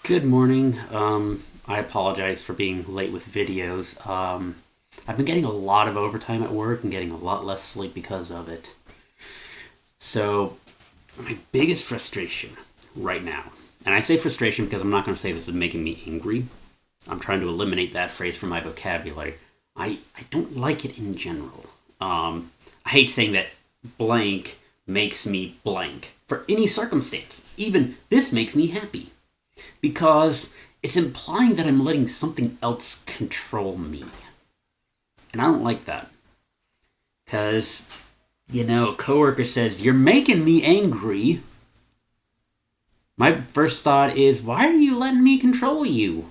Good morning. I apologize for being late with videos. I've been getting a lot of overtime at work and getting a lot less sleep because of it. So, my biggest frustration right now, and I say frustration because I'm not going to say this is making me angry. I'm trying to eliminate that phrase from my vocabulary. I don't like it in general. I hate saying that blank makes me blank for any circumstances. Even this makes me happy because it's implying that I'm letting something else control me. And I don't like that. Because, a coworker says, "You're making me angry." My first thought is, why are you letting me control you?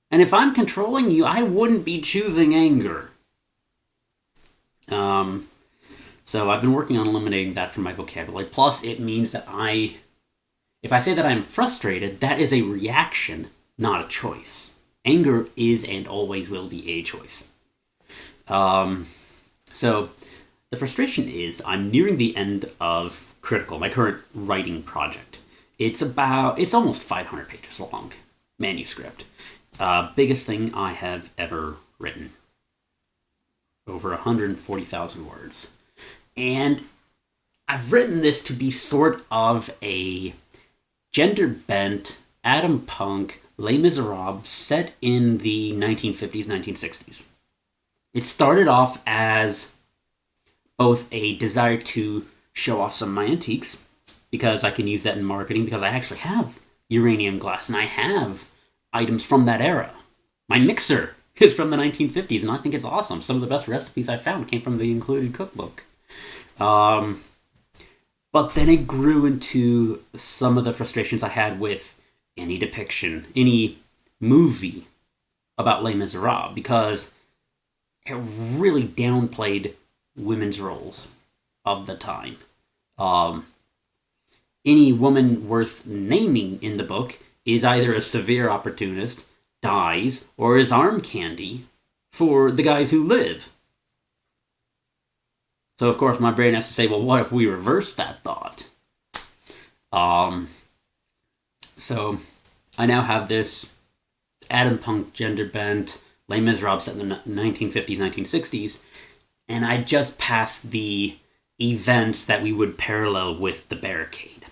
And if I'm controlling you, I wouldn't be choosing anger. So I've been working on eliminating that from my vocabulary. Plus, it means that if I say that I'm frustrated, that is a reaction, not a choice. Anger is and always will be a choice. So the frustration is I'm nearing the end of Critical, my current writing project. It's almost 500 pages long, manuscript. Biggest thing I have ever written. Over 140,000 words. And I've written this to be sort of a gender-bent, Adam Punk, Les Miserables set in the 1950s, 1960s. It started off as both a desire to show off some of my antiques, because I can use that in marketing, because I actually have uranium glass, and I have items from that era. My mixer is from the 1950s, and I think it's awesome. Some of the best recipes I found came from the included cookbook. But then it grew into some of the frustrations I had with any depiction, any movie about Les Miserables, because it really downplayed women's roles of the time. Any woman worth naming in the book is either a severe opportunist, dies, or is arm candy for the guys who live. So, of course, my brain has to say, well, what if we reverse that thought? So, I now have this Adam Punk gender bent Les Miserables set in the 1950s, 1960s, and I just passed the events that we would parallel with the barricade.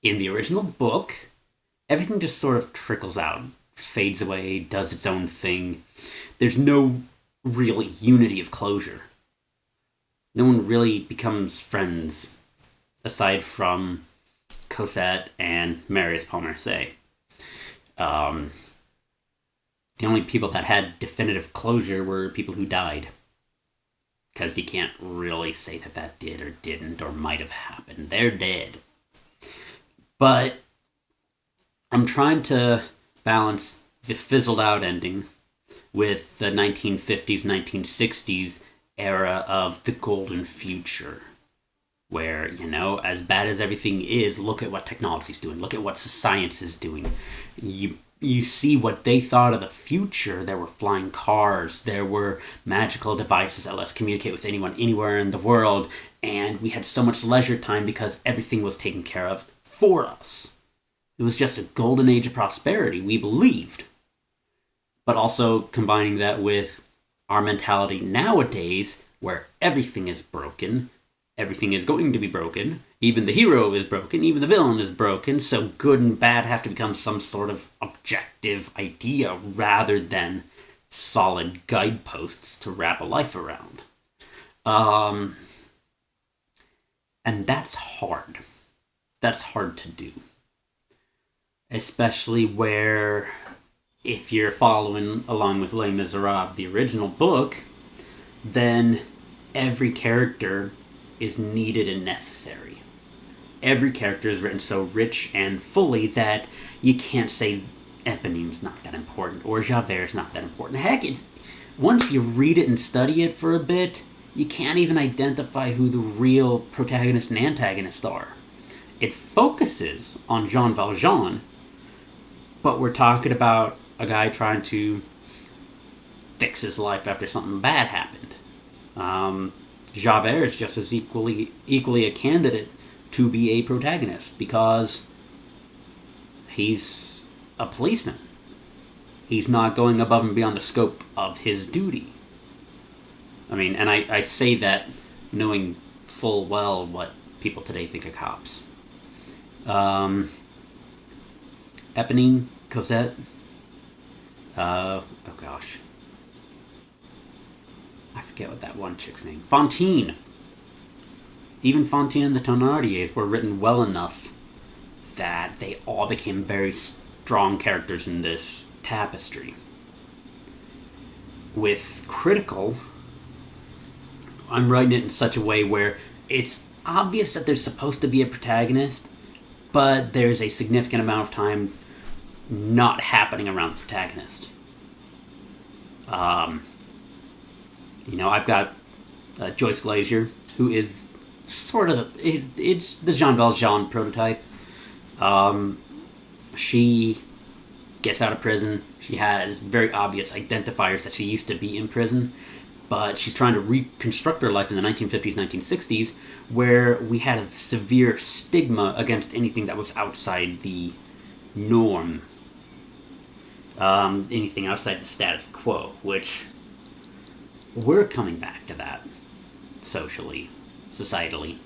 In the original book, everything just sort of trickles out, fades away, does its own thing. There's no real unity of closure. No one really becomes friends, aside from Cosette and Marius Pontmercy. The only people that had definitive closure were people who died. Because you can't really say that did or didn't or might have happened. They're dead. But I'm trying to balance the fizzled out ending with the 1950s, 1960s era of the golden future. Where, as bad as everything is, look at what technology's doing. Look at what science is doing. You see what they thought of the future. There were flying cars. There were magical devices that let us communicate with anyone, anywhere in the world. And we had so much leisure time because everything was taken care of for us. It was just a golden age of prosperity, we believed. But also combining that with our mentality nowadays, where everything is broken, everything is going to be broken, even the hero is broken, even the villain is broken, so good and bad have to become some sort of objective idea rather than solid guideposts to wrap a life around. And that's hard. That's hard to do. Especially where, if you're following along with Les Miserables, the original book, then every character is needed and necessary. Every character is written so rich and fully that you can't say Eponine's not that important or Javert's not that important. Heck, once you read it and study it for a bit, you can't even identify who the real protagonist and antagonist are. It focuses on Jean Valjean, but we're talking about a guy trying to fix his life after something bad happened. Javert is just as equally a candidate to be a protagonist because he's a policeman. He's not going above and beyond the scope of his duty. I mean, and I say that knowing full well what people today think of cops. Eponine, Cosette, oh gosh. I forget what that one chick's name. Fantine. Even Fantine and the Thénardiers were written well enough that they all became very strong characters in this tapestry. With Critical, I'm writing it in such a way where it's obvious that there's supposed to be a protagonist, but there's a significant amount of time not happening around the protagonist. I've got Joyce Glazier, who is sort of it's the Jean Valjean prototype. She gets out of prison. She has very obvious identifiers that she used to be in prison, but she's trying to reconstruct her life in the 1950s, 1960s, where we had a severe stigma against anything that was outside the norm. Anything outside the status quo, which we're coming back to that socially, societally.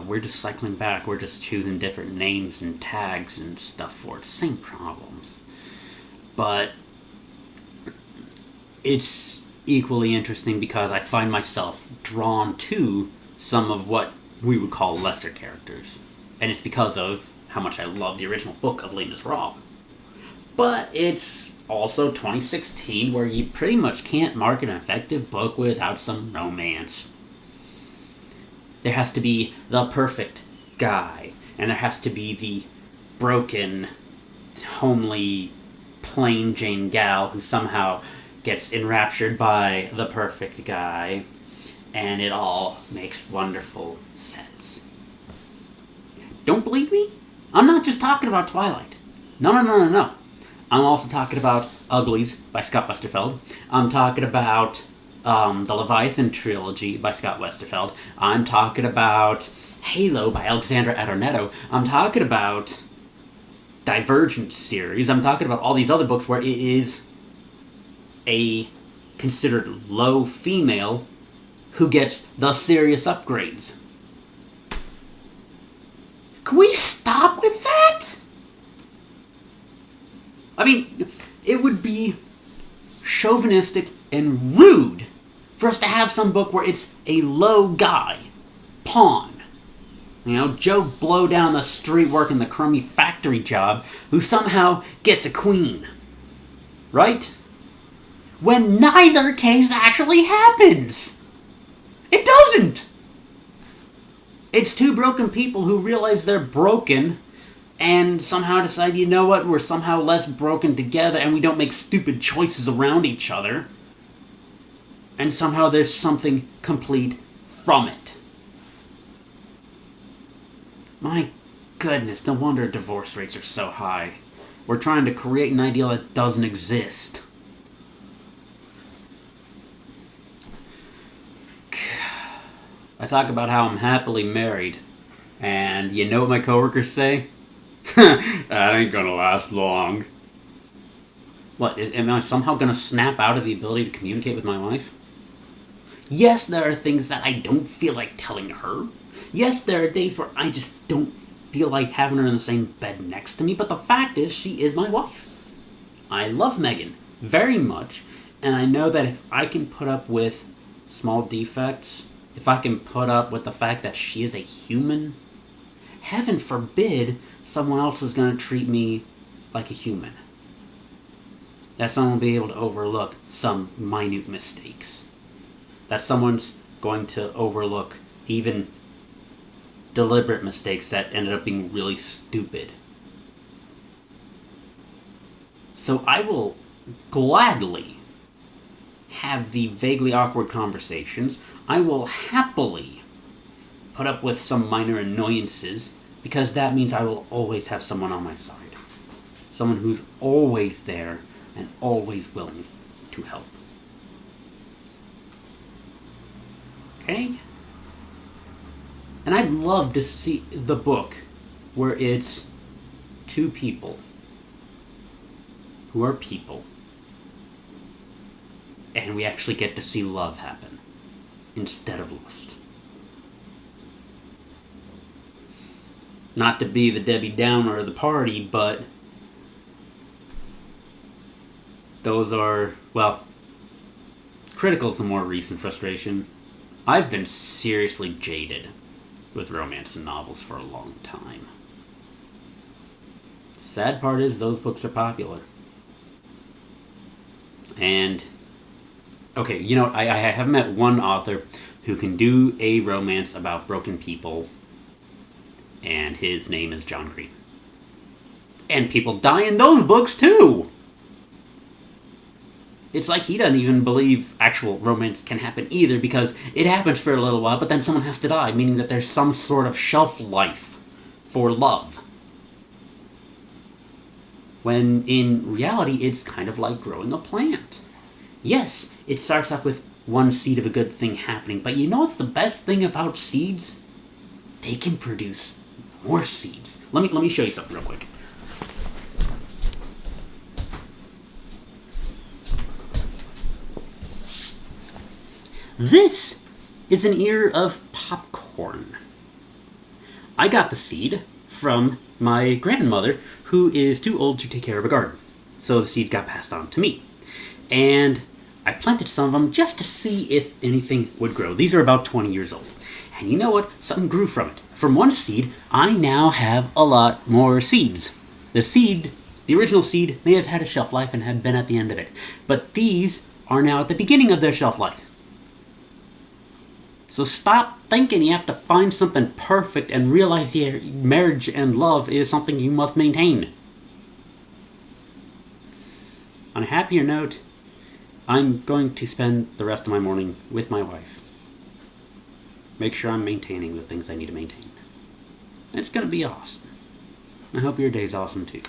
We're just cycling back. We're just choosing different names and tags and stuff for it. Same problems. But it's equally interesting because I find myself drawn to some of what we would call lesser characters. And it's because of how much I love the original book of Les Miserables. But it's also 2016, where you pretty much can't market an effective book without some romance. There has to be the perfect guy, and there has to be the broken, homely, plain Jane gal who somehow gets enraptured by the perfect guy, and it all makes wonderful sense. Don't believe me? I'm not just talking about Twilight. No. I'm also talking about Uglies by Scott Westerfeld. I'm talking about the Leviathan trilogy by Scott Westerfeld. I'm talking about Halo by Alexandra Adornetto. I'm talking about Divergent series. I'm talking about all these other books where it is a considered low female who gets the serious upgrades. Can we stop with that? I mean, it would be chauvinistic and rude for us to have some book where it's a low guy, pawn. Joe Blow down the street working the crummy factory job who somehow gets a queen. Right? When neither case actually happens. It doesn't. It's two broken people who realize they're broken and somehow decide, you know what, we're somehow less broken together and we don't make stupid choices around each other. And somehow there's something complete from it. My goodness, no wonder divorce rates are so high. We're trying to create an ideal that doesn't exist. I talk about how I'm happily married, and you know what my coworkers say? That ain't gonna last long. What, am I somehow gonna snap out of the ability to communicate with my wife? Yes, there are things that I don't feel like telling her. Yes, there are days where I just don't feel like having her in the same bed next to me, but the fact is, she is my wife. I love Megan very much, and I know that if I can put up with small defects, if I can put up with the fact that she is a human, heaven forbid someone else is going to treat me like a human. That someone will be able to overlook some minute mistakes. That someone's going to overlook even deliberate mistakes that ended up being really stupid. So I will gladly have the vaguely awkward conversations. I will happily put up with some minor annoyances, because that means I will always have someone on my side. Someone who's always there and always willing to help. Okay? And I'd love to see the book where it's two people who are people. And we actually get to see love happen instead of lust. Not to be the Debbie Downer of the party, but those are, well, critical's the more recent frustration. I've been seriously jaded with romance and novels for a long time. Sad part is those books are popular. And, okay, you know, I have met one author who can do a romance about broken people, and his name is John Green. And people die in those books, too! It's like he doesn't even believe actual romance can happen either, because it happens for a little while, but then someone has to die, meaning that there's some sort of shelf life for love. When in reality, it's kind of like growing a plant. Yes, it starts off with one seed of a good thing happening, but you know what's the best thing about seeds? They can produce more seeds. Let me show you something real quick. This is an ear of popcorn. I got the seed from my grandmother, who is too old to take care of a garden. So the seeds got passed on to me. And I planted some of them just to see if anything would grow. These are about 20 years old. And you know what? Something grew from it. From one seed, I now have a lot more seeds. The original seed, may have had a shelf life and had been at the end of it. But these are now at the beginning of their shelf life. So stop thinking you have to find something perfect and realize your marriage and love is something you must maintain. On a happier note, I'm going to spend the rest of my morning with my wife. Make sure I'm maintaining the things I need to maintain. And it's going to be awesome. I hope your day's awesome too.